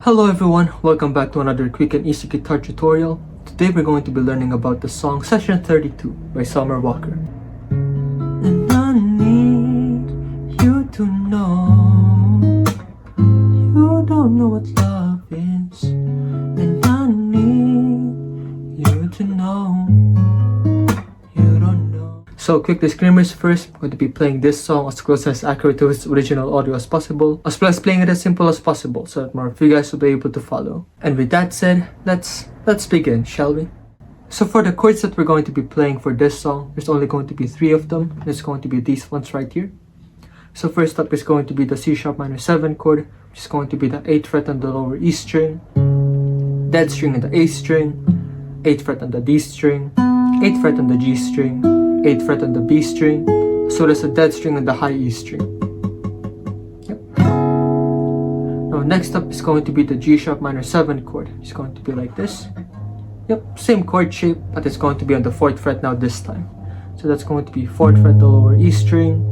Hello everyone, welcome back to another quick and easy guitar tutorial. Today we're going to be learning about the song Session 32 by Summer Walker. And I need you to know you don't know what love is. And I need you to know you don't know. So quick disclaimers first, I'm going to be playing this song as close as accurate to its original audio as possible, as well as playing it as simple as possible so that more of you guys will be able to follow. And with that said, let's begin, shall we? So for the chords that we're going to be playing for this song, there's only going to be 3 of them. It's going to be these ones right here. So first up is going to be the C sharp minor 7 chord, which is going to be the 8th fret on the lower E string, dead string on the A string, 8th fret on the D string, 8th fret on the G string, 8th fret on the B string, as well as a dead string on the high E string. Yep. Now next up is going to be the G sharp minor 7 chord. It's going to be like this. Yep, same chord shape, but it's going to be on the 4th fret now this time. So that's going to be 4th fret the lower E string,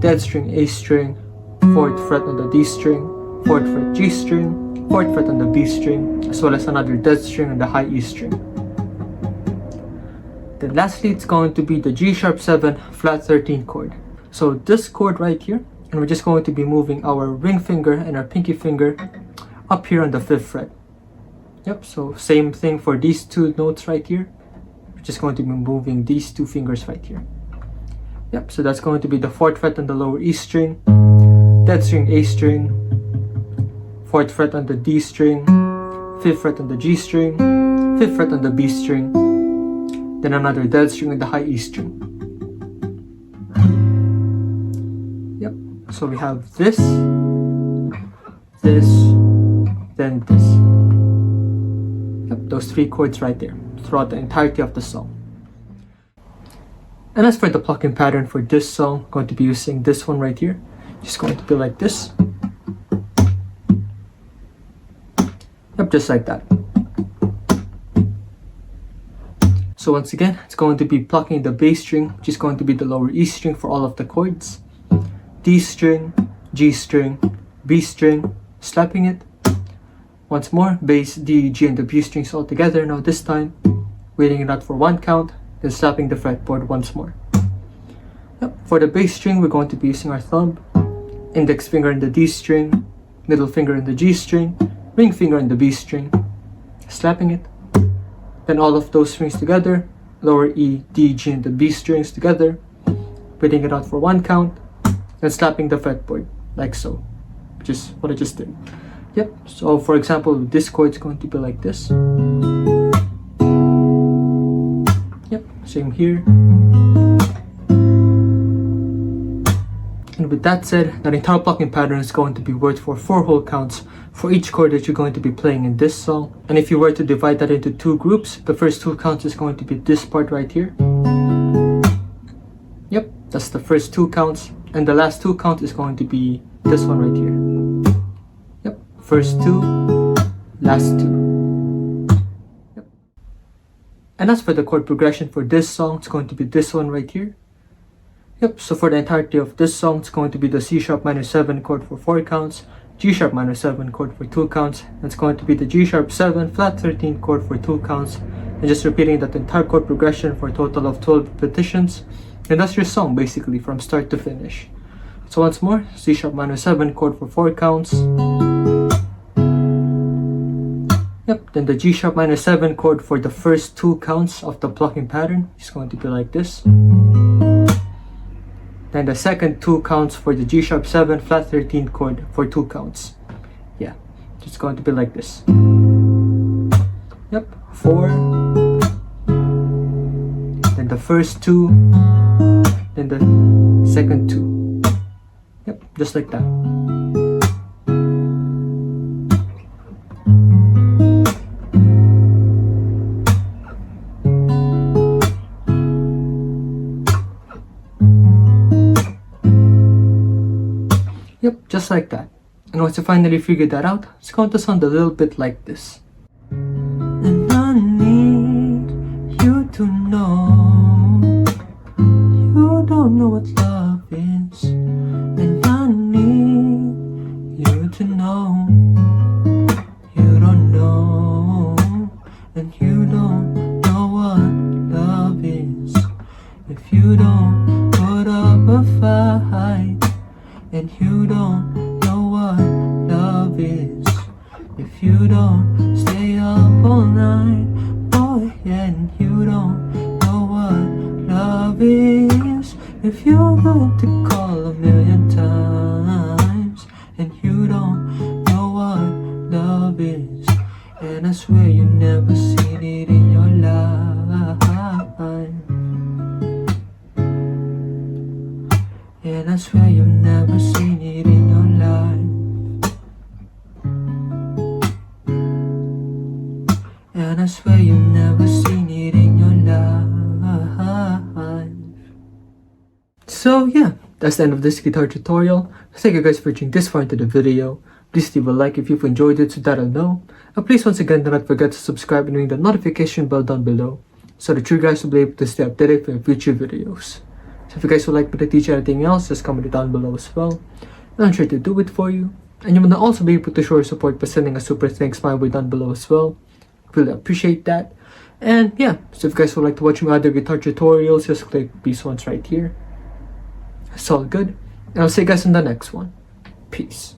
dead string A string, 4th fret on the D string, 4th fret G string, 4th fret on the B string, as well as another dead string on the high E string. Then lastly, it's going to be the G sharp 7 flat 13 chord. So this chord right here, and we're just going to be moving our ring finger and our pinky finger up here on the 5th fret. Yep, so same thing for these two notes right here. We're just going to be moving these two fingers right here. Yep, so that's going to be the 4th fret on the lower E string, dead string A string, 4th fret on the D string, 5th fret on the G string, 5th fret on the B string, then another dead string on the high E string. Yep, so we have this, then this. Yep, those 3 chords right there throughout the entirety of the song. And as for the plucking pattern for this song, I'm going to be using this one right here. Just going to be like this. Yep, just like that. So once again, it's going to be plucking the bass string, which is going to be the lower E string for all of the chords, D string, G string, B string, slapping it. Once more, bass, D, G, and the B strings all together. Now this time, waiting it out for 1 count, then slapping the fretboard once more. Yep. For the bass string, we're going to be using our thumb, index finger in the D string, middle finger in the G string, ring finger in the B string, slapping it. Then all of those strings together, lower E, D, G, and the B strings together, waiting it out for 1 count, then slapping the fretboard, like so, which is what I just did. Yep, so for example, this chord is going to be like this. Yep, same here. And with that said, that entire plucking pattern is going to be worked for 4 whole counts for each chord that you're going to be playing in this song. And if you were to divide that into 2 groups, the first 2 counts is going to be this part right here. Yep, that's the first 2 counts. And the last 2 counts is going to be this one right here. Yep, first 2, last 2. Yep. And as for the chord progression for this song, it's going to be this one right here. Yep, so for the entirety of this song, it's going to be the C sharp minor 7 chord for 4 counts, G sharp minor 7 chord for 2 counts, and it's going to be the G sharp 7 flat 13 chord for 2 counts, and just repeating that entire chord progression for a total of 12 repetitions, and that's your song basically from start to finish. So once more, C sharp minor 7 chord for 4 counts. Yep, then the G sharp minor 7 chord for the first 2 counts of the plucking pattern is going to be like this. Then the second 2 counts for the G sharp 7 flat 13 chord for 2 counts. Yeah, it's going to be like this. Yep, 4. Then the first 2. Then the second 2. Yep, just like that. Yep, just like that. And once you finally figured that out, it's going to sound a little bit like this. And I need you to know you don't know what love is. And I need you to know if you don't stay up all night, boy, and you don't know what love is. If you're good to call a million times, and you don't know what love is, and I swear you never seen it in your life. And I swear you've never seen it in your life. And I swear you've never seen it in your life. So yeah, that's the end of this guitar tutorial. Thank you guys for watching this far into the video. Please leave a like if you've enjoyed it so that I'll know. And please once again do not forget to subscribe and ring the notification bell down below so that you guys will be able to stay updated for future videos. So if you guys would like me to teach anything else, just comment it down below as well. And I'm sure to do it for you. And you will also be able to show your support by sending a super thanks my way down below as well. Really appreciate that. And yeah, so if you guys would like to watch my other guitar tutorials, just click these ones right here. It's all good. And I'll see you guys in the next one. Peace.